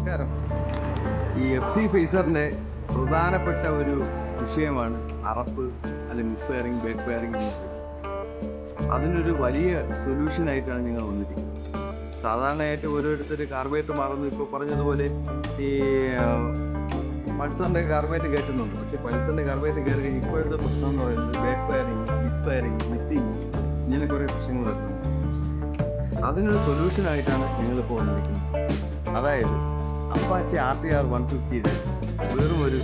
നമസ്കാരം. ഈ FC ഫേസറിൻ്റെ പ്രധാനപ്പെട്ട ഒരു വിഷയമാണ് അറപ്പ് അല്ലെങ്കിൽ മിസ്ഫയറിങ്, ബാക്ക് ഫയറിങ്. അതിനൊരു വലിയ സൊല്യൂഷനായിട്ടാണ് ഞങ്ങൾ വന്നിരിക്കുന്നത്. സാധാരണയായിട്ട് ഓരോരുത്തർ കാർബേറ്റ് മാറുന്നു. ഇപ്പോൾ പറഞ്ഞതുപോലെ ഈ പൾസറിൻ്റെ കാർബേറ്റ് കയറ്റുന്നുണ്ട്. പക്ഷേ പൾസറിൻ്റെ കാർബേറ്റ് കയറി കഴിഞ്ഞാൽ ഇപ്പോഴത്തെ പ്രശ്നം എന്ന് പറയുന്നത് ബാക്ക് ഫയറിങ്, മിസ്ഫയറിങ്, മിസ്സിങ് ഇങ്ങനെ കുറേ പ്രശ്നങ്ങൾ വരുന്നുണ്ട്. അതിനൊരു സൊല്യൂഷനായിട്ടാണ് ഞങ്ങളിപ്പോൾ വന്നിരിക്കുന്നത്. അതായത് അപ്പാച്ചി RTR 150യുടെ വെറും ഒരു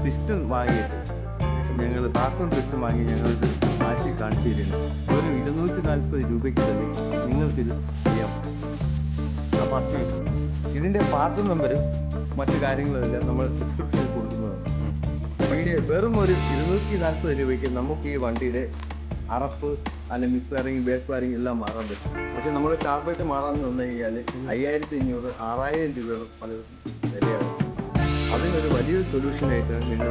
പിസ്റ്റൺ വാങ്ങിയിട്ട് ഞങ്ങൾ ബാക്കോൺ പിസ്റ്റൺ വാങ്ങി ഞങ്ങളിത് മാറ്റി കാണിച്ചു തരുന്നു. ഒരു 240 രൂപയ്ക്ക് തന്നെ നിങ്ങൾക്കിത് ചെയ്യാം. അപ്പാച്ചി ഇതിൻ്റെ പാർട്ട് നമ്പരും മറ്റു കാര്യങ്ങളുമെല്ലാം നമ്മൾ ഡിസ്ക്രിപ്ഷനിൽ കൊടുക്കുന്നതാണ്. പക്ഷേ വെറും ഒരു 240 രൂപയ്ക്ക് നമുക്ക് ഈ വണ്ടിയുടെ അറപ്പ് അല്ലെങ്കിൽ മിസ് വയറിങ്, ബാക്ക് വയറിങ് എല്ലാം മാറാൻ പറ്റും. പക്ഷേ നമ്മൾ കാർബേറ്റ് മാറാമെന്ന് വന്നു കഴിഞ്ഞാൽ 5500, 6000 രൂപ പല വിലയാണ്. അതിനൊരു വലിയൊരു സൊല്യൂഷനായിട്ടാണ് നിങ്ങൾ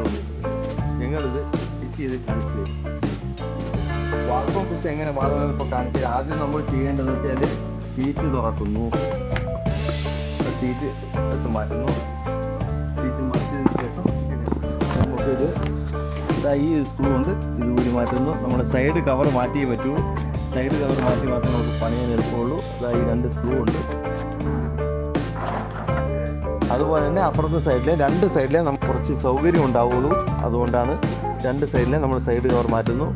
ഞങ്ങളിത് ഫിറ്റ് ചെയ്ത് കാണിച്ചു തരും. വാൽവ് പുഷ് എങ്ങനെ മാറുന്നത് ഇപ്പോൾ കാണിച്ചത്. ആദ്യം നമ്മൾ ചെയ്യേണ്ടതെന്ന് വെച്ചാൽ സീറ്റ് തുറക്കുന്നു, സീറ്റ് എടുത്ത് മാറ്റുന്നു. സീറ്റ് മാറ്റിയതിന് ശേഷം നമുക്കിത് ഈ സ്ക്രൂ കൊണ്ട് ഇത് ഊരി മാറ്റുന്നു. നമ്മുടെ സൈഡ് കവർ മാറ്റിയേ പറ്റൂ. സൈഡ് കവർ മാറ്റി മാത്രമേ നമുക്ക് പണിയാൻ എളുപ്പമുള്ളൂ. ഈ 2 സ്ക്രൂ ഉണ്ട്. അതുപോലെ തന്നെ അപ്പുറത്തെ സൈഡിലെ 2 സൈഡിലെ നമുക്ക് കുറച്ച് സൗകര്യം ഉണ്ടാവുള്ളൂ. അതുകൊണ്ടാണ് 2 സൈഡിലെ നമ്മൾ സൈഡ് കവർ മാറ്റുന്നു.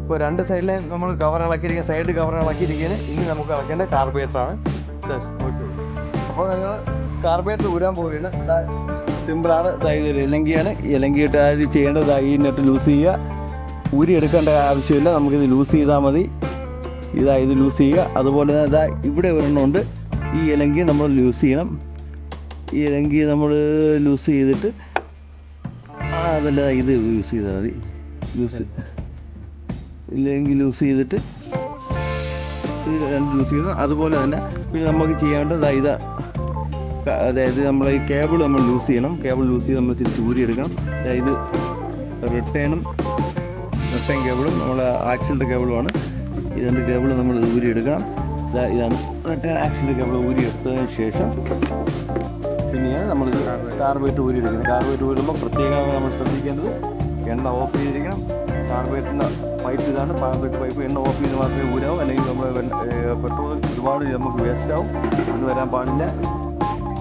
ഇപ്പോൾ 2 സൈഡിലെ നമ്മൾ കവർ ഇളക്കിയിരിക്കുക, സൈഡ് കവർ ഇളക്കിയിരിക്കുകയാണ്. ഇനി നമുക്ക് ഇളക്കേണ്ട കാർബേറ്ററാണ്. അപ്പോൾ നിങ്ങൾ കാർബേറ്റർ ഊരാൻ പോവുകയാണ്. സിമ്പിളാണ്. ഇത് ഇലങ്കിയാണ്. ഇലങ്കിയിട്ട് ഇത് ചെയ്യേണ്ടത് ഈ നെറ്റ് ലൂസ് ചെയ്യുക. ഊരി എടുക്കേണ്ട ആവശ്യമില്ല. നമുക്കിത് ലൂസ് ചെയ്താൽ മതി. ഇത് ലൂസ് ചെയ്യുക. അതുപോലെ തന്നെ ഇവിടെ ഒരെണ്ണമുണ്ട്. ഈ ഇലങ്കി നമ്മൾ ലൂസ് ചെയ്യണം. ഈ ഇലങ്കി നമ്മൾ ലൂസ് ചെയ്തിട്ട് അതല്ല ഇത് യൂസ് ചെയ്താൽ മതി. ഇല്ലെങ്കിൽ ലൂസ് ചെയ്തിട്ട് ഇത് 2 ലൂസ് ചെയ്യുന്നു. അതുപോലെ തന്നെ പിന്നെ നമുക്ക് ചെയ്യേണ്ടത് അതായത് നമ്മൾ ഈ കേബിൾ നമ്മൾ ലൂസ് ചെയ്യണം. കേബിൾ ലൂസ് ചെയ്ത് നമ്മൾ തിരിച്ച് ഊരിയെടുക്കണം. അതായത് റിട്ടേൺ കേബിളും നമ്മൾ ആക്സിലിൻ്റെ കേബിളുമാണ്. ഈ 2 കേബിൾ നമ്മൾ ഊരിയെടുക്കണം. ഇതാണ് റിട്ടേൺ ആക്സിലിൻ്റെ കേബിൾ. ഊരിയെടുത്തതിന് ശേഷം പിന്നെയാണ് നമ്മൾ കാർബേറ്റ് ഊരിയെടുക്കുന്നത്. കാർബേറ്റ് ഊരുമ്പോൾ പ്രത്യേകമായി നമ്മൾ ശ്രദ്ധിക്കേണ്ടത് എണ്ണ ഓഫ് ചെയ്തിരിക്കണം. കാർബേറ്റിൻ്റെ പൈപ്പ് ഇതാണ്. കാർബേറ്റ് പൈപ്പ് എണ്ണ ഓഫ് ചെയ്ത് മാത്രമേ ഊരാവും. അല്ലെങ്കിൽ നമ്മൾ പെട്രോൾ ഒരുപാട് നമുക്ക് വേസ്റ്റ് ആവും. അത് വരാൻ പാടില്ല.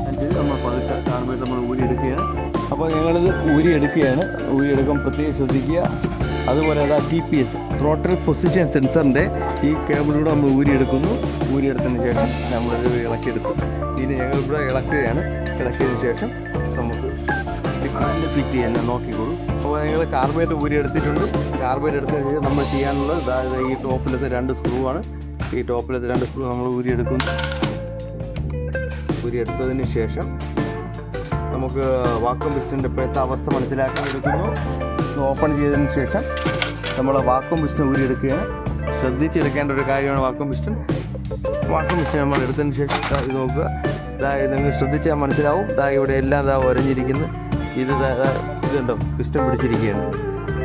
അനുസരിച്ച് നമ്മൾ പതുക്കെ കാർബേറ്റ് നമ്മൾ ഊരിയെടുക്കുകയാണ്. അപ്പോൾ ഞങ്ങളിത് ഊരിയെടുക്കുകയാണ്. ഊരിയെടുക്കാൻ പ്രത്യേകം ശ്രദ്ധിക്കുക. അതുപോലെ TPS ത്രോട്ടിൽ പൊസിഷൻ സെൻസറിൻ്റെ ഈ കേബിളിലൂടെ നമ്മൾ ഊരിയെടുക്കുന്നു. ഊരിയെടുത്തതിന് ശേഷം നമ്മളിത് ഇളക്കിയെടുത്തു. ഇനി ഞങ്ങളിവിടെ ഇളക്കുകയാണ്. ഇളക്കിയതിന് ശേഷം നമുക്ക് ഫിറ്റ് ചെയ്യാൻ നോക്കിക്കോളൂ. അപ്പോൾ നിങ്ങൾ കാർബേറ്റ് ഊരിയെടുത്തിട്ടുണ്ട്. കാർബേറ്റ് എടുത്തതിന് ശേഷം നമ്മൾ ചെയ്യാനുള്ളത് ഈ ടോപ്പിലത്തെ 2 സ്ക്രൂ ആണ്. ഈ ടോപ്പിലത്തെ 2 സ്ക്രൂ നമ്മൾ ഊരിയെടുക്കുന്നു. ഊരിയെടുത്തതിന് ശേഷം നമുക്ക് വാക്വം പിസ്റ്റൻ്റെ ഇപ്പോഴത്തെ അവസ്ഥ മനസ്സിലാക്കാൻ എടുക്കുന്നു. ഓപ്പൺ ചെയ്തതിന് ശേഷം നമ്മൾ വാക്വം പിസ്റ്റൺ ഊരിയെടുക്കുകയാണ്. ശ്രദ്ധിച്ചെടുക്കേണ്ട ഒരു കാര്യമാണ് വാക്വം പിസ്റ്റൺ. വാക്വം പിസ്റ്റൺ നമ്മൾ എടുത്തതിന് ശേഷം ഇത് നോക്കുക. നിങ്ങൾ ശ്രദ്ധിച്ചാൽ മനസ്സിലാവും. ഇവിടെ എല്ലാം ഉരഞ്ഞിരിക്കുന്നു. ഇതുണ്ടോ പിസ്റ്റൺ പിടിച്ചിരിക്കുകയാണ്.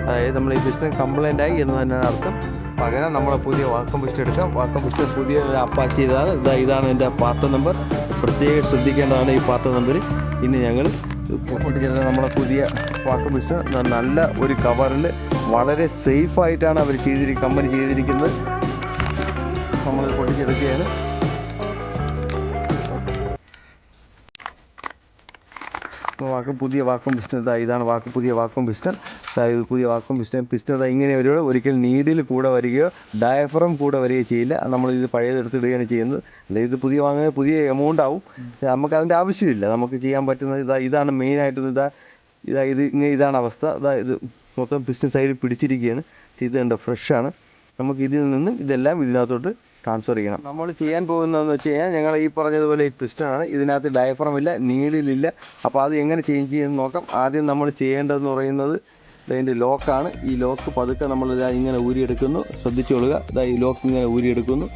അതായത് നമ്മൾ ഈ പിസ്റ്റൺ കംപ്ലൈൻ്റ് ആയി എന്ന് തന്നെയാണ് അർത്ഥം. പകരം നമ്മൾ പുതിയ വാക്വം പിസ്റ്റൺ എടുക്കാം. വാക്വം പിസ്റ്റൺ പുതിയ അപ്പാച്ചി ഇതാണ് എൻ്റെ പാർട്ട് നമ്പർ. പ്രത്യേകം ശ്രദ്ധിക്കേണ്ടതാണ് ഈ പാർട്ട് നമ്പർ. ഇനി ഞങ്ങൾ പൊട്ടിച്ചെടുത്ത നമ്മുടെ പുതിയ വാക്വം പിസ്റ്റൺ നല്ല ഒരു കവറിൽ വളരെ സേഫായിട്ടാണ് അവർ കമ്പനി ചെയ്തിരിക്കുന്നത്. നമ്മൾ പൊട്ടിച്ചെടുക്കുകയാണ്. പുതിയ വാക്വം പിസ്റ്റൺ ഇതാണ് പുതിയ വാക്വം പിസ്റ്റൺ. പുതിയ വാക്വം പിസ്റ്റൺ ഇങ്ങനെ വരുമ്പോൾ ഒരിക്കലും നീഡിൽ കൂടെ വരികയോ ഡയഫ്രം കൂടെ വരികയോ ചെയ്യില്ല. നമ്മളിത് പഴയതെടുത്തിടുകയാണ് ചെയ്യുന്നത്. അല്ലെങ്കിൽ ഇത് പുതിയ വാങ്ങുന്നത് പുതിയ എമൗണ്ട് ആവും. നമുക്ക് അതിൻ്റെ ആവശ്യമില്ല. നമുക്ക് ചെയ്യാൻ പറ്റുന്നത് ഇതാണ് മെയിനായിട്ട്. ഇതാണ് അവസ്ഥ. ഇത് മൊത്തം പിസ്റ്റൺ സൈഡിൽ പിടിച്ചിരിക്കുകയാണ്. ഇത് കണ്ടോ ഫ്രഷാണ്. നമുക്ക് ഇതിൽ നിന്നും ഇതെല്ലാം ഇതിനകത്തോട്ട് ട്രാൻസ്ഫർ ചെയ്യണം. നമ്മൾ ചെയ്യാൻ പോകുന്നതെന്ന് വെച്ച് കഴിഞ്ഞാൽ ഞങ്ങൾ ഈ പറഞ്ഞതുപോലെ ഈ പിസ്റ്റണാണ്. ഇതിനകത്ത് ഡയഫ്രം ഇല്ല, നീഡിലില്ല. അപ്പോൾ അത് എങ്ങനെ ചേഞ്ച് ചെയ്യുമെന്ന് നോക്കാം. ആദ്യം നമ്മൾ ചെയ്യേണ്ടതെന്ന് പറയുന്നത് ഇതിൻ്റെ ലോക്കാണ്. ഈ ലോക്ക് പതുക്കെ നമ്മൾ ഇങ്ങനെ ഊരിയെടുക്കുന്നു. ശ്രദ്ധിച്ചോളുക. ഈ ലോക്ക് ഇങ്ങനെ ഊരിയെടുക്കുന്നു.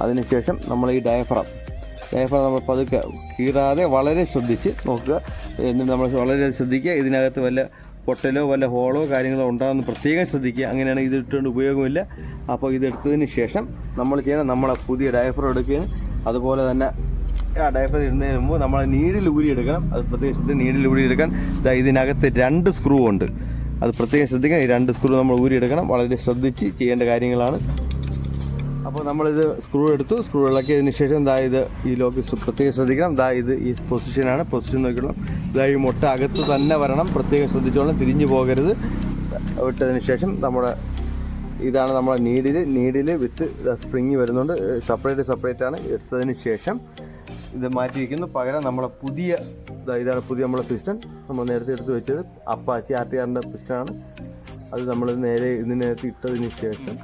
അതിനുശേഷം നമ്മൾ ഈ ഡയഫ്രം നമ്മൾ പതുക്കെ കീറാതെ വളരെ ശ്രദ്ധിച്ച് നോക്കുക. എന്നിട്ട് നമ്മൾ വളരെ ശ്രദ്ധിക്കുക. ഇതിനകത്ത് വല്ല പൊട്ടലോ വല്ല ഹോളോ കാര്യങ്ങളോ ഉണ്ടാകുന്ന പ്രത്യേകം ശ്രദ്ധിക്കുക. അങ്ങനെയാണ് ഇത് ഇട്ടുകൊണ്ട് ഉപയോഗമില്ല. അപ്പോൾ ഇതെടുത്തതിന് ശേഷം നമ്മൾ ചെയ്യണം, നമ്മളെ പുതിയ ഡയഫ്രം എടുക്കുകയാണ്. അതുപോലെ തന്നെ ആ ഡയഫ്രം ഇടുന്നതിന് മുമ്പ് നമ്മൾ നീഡിൽ ഊരിയെടുക്കണം. അത് പ്രത്യേകിച്ച് നീഡിൽ ഊരിയെടുക്കാൻ ഇതിനകത്ത് 2 സ്ക്രൂ ഉണ്ട്. അത് പ്രത്യേകം ശ്രദ്ധിക്കണം. ഈ 2 സ്ക്രൂ നമ്മൾ ഊരിയെടുക്കണം. വളരെ ശ്രദ്ധിച്ച് ചെയ്യേണ്ട കാര്യങ്ങളാണ്. അപ്പോൾ നമ്മളിത് സ്ക്രൂ എടുത്തു. സ്ക്രൂ ഇളക്കിയതിന് ശേഷം ഇത് ഈ ലോക്ക് പ്രത്യേകം ശ്രദ്ധിക്കണം. ഇത് ഈ പൊസിഷനാണ്. പൊസിഷൻ നോക്കിക്കണം. ഈ മുട്ട അകത്ത് തന്നെ വരണം. പ്രത്യേകം ശ്രദ്ധിച്ചോളണം, തിരിഞ്ഞു പോകരുത്. വിട്ടതിന് ശേഷം ഇതാണ് നമ്മളെ നീഡിൽ വിത്ത് സ്പ്രിങ് വരുന്നുണ്ട്. സെപ്പറേറ്റ് ആണ്. എടുത്തതിന് ശേഷം ഇത് മാറ്റി വയ്ക്കുന്നു. പകരം നമ്മളെ ഇതാണ് പുതിയ നമ്മളെ പിസ്റ്റൺ. നമ്മൾ നേരത്തെ എടുത്ത് വെച്ചത് അപ്പാച്ചി RTRൻ്റെ പിസ്റ്റണാണ്. അത് നമ്മൾ നേരെ ഇതിനകത്ത് ഇട്ടതിന് ശേഷം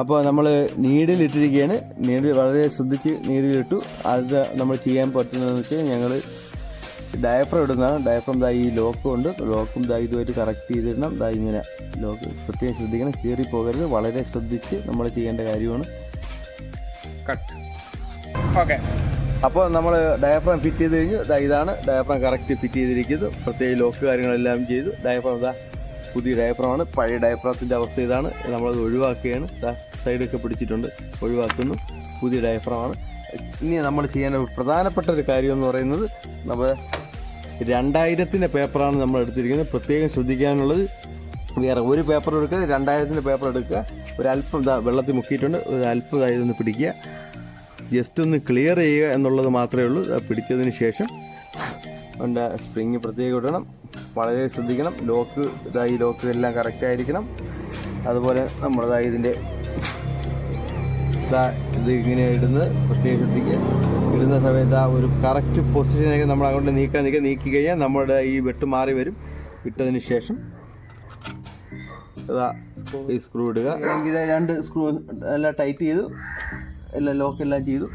അപ്പോൾ നമ്മൾ നീഡിലിട്ടിരിക്കുകയാണ്. നീഡിൽ വളരെ ശ്രദ്ധിച്ച് നീഡിലിട്ടു. അത് നമ്മൾ ചെയ്യാൻ പറ്റുന്നതെന്ന് വെച്ചാൽ ഞങ്ങൾ ഡയഫ്രം ഇടുന്നതാണ്. ഡയഫ്രം ഈ ലോക്കും ഉണ്ട്. ലോക്കും ഇതുമായിട്ട് കറക്റ്റ് ചെയ്തിടണം. ഇങ്ങനെ ലോക്ക് പ്രത്യേകം ശ്രദ്ധിക്കണം, കീറി പോകരുത്. വളരെ ശ്രദ്ധിച്ച് നമ്മൾ ചെയ്യേണ്ട കാര്യമാണ്. കട്ട്. ഓക്കെ. അപ്പോൾ നമ്മൾ ഡയഫ്രം ഫിറ്റ് ചെയ്ത് കഴിഞ്ഞു. ഇതാണ് ഡയഫ്രം കറക്റ്റ് ഫിറ്റ് ചെയ്തിരിക്കുന്നത്. പ്രത്യേക ലോക്ക് കാര്യങ്ങളെല്ലാം ചെയ്തു. ഡയഫ്രം പുതിയ ഡയഫ്രമാണ്. പഴയ ഡയഫ്രത്തിൻ്റെ അവസ്ഥ ഇതാണ്. നമ്മളത് ഒഴിവാക്കുകയാണ്. സൈഡൊക്കെ പിടിച്ചിട്ടുണ്ട്, ഒഴിവാക്കുന്നു. പുതിയ ഡയഫ്രമാണ്. ഇനി നമ്മൾ ചെയ്യേണ്ട പ്രധാനപ്പെട്ട ഒരു കാര്യം എന്ന് പറയുന്നത്, നമ്മൾ 2000-ൻ്റെ പേപ്പറാണ് നമ്മൾ എടുത്തിരിക്കുന്നത്. പ്രത്യേകം ശ്രദ്ധിക്കാനുള്ളത്, വേറെ ഒരു പേപ്പർ എടുക്കുക, 2000-ൻ്റെ പേപ്പർ എടുക്കുക. ഒരല്പം വെള്ളത്തിൽ മുക്കിയിട്ടുണ്ട്. ഒരല്പം ഇതൊന്ന് പിടിക്കുക. ജസ്റ്റ് ഒന്ന് ക്ലിയർ ചെയ്യുക എന്നുള്ളത് മാത്രമേ ഉള്ളൂ. പിടിച്ചതിന് ശേഷം അതിൻ്റെ സ്പ്രിങ് പ്രത്യേകം ഇടണം. വളരെ ശ്രദ്ധിക്കണം. ഈ ലോക്ക് എല്ലാം കറക്റ്റ് ആയിരിക്കണം. അതുപോലെ നമ്മൾ ഇതിൻ്റെ ഇത് ഇങ്ങനെ ഇടുന്നത് പ്രത്യേകം ശ്രദ്ധിക്കുക. ഇടുന്ന സമയത്ത് ഒരു കറക്റ്റ് പൊസിഷനൊക്കെ നമ്മൾ അങ്ങോട്ട് നീക്കി കഴിഞ്ഞാൽ നമ്മുടെ ഈ വെട്ട് മാറി വരും. ഇട്ടതിന് ശേഷം ഈ സ്ക്രൂ ഇടുക. അല്ലെങ്കിൽ 2 സ്ക്രൂ എല്ലാം ടൈറ്റ് ചെയ്തു, എല്ലാം ലോക്കെല്ലാം ചെയ്തു.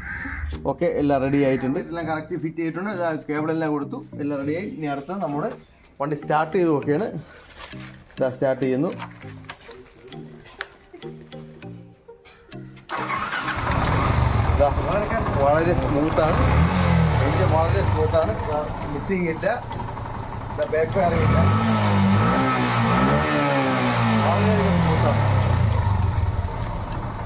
ഓക്കെ, എല്ലാം റെഡി ആയിട്ടുണ്ട്. എല്ലാം കറക്റ്റ് ഫിറ്റ് ചെയ്തിട്ടുണ്ട്. കേബിളെല്ലാം കൊടുത്തു, എല്ലാം റെഡിയായി. ഇനി അടുത്ത നമ്മുടെ വണ്ടി സ്റ്റാർട്ട് ചെയ്ത് നോക്കിയാണ്. സ്റ്റാർട്ട് ചെയ്യുന്നു. വളരെ സ്മൂത്താണ്. എഞ്ചിൻ വളരെ സ്മൂത്താണ്. മിസ്സിങ് ഇല്ല, ബാക്ക് ഫയറിങ് ഇല്ല. വളരെയധികം സ്മൂത്താണ്.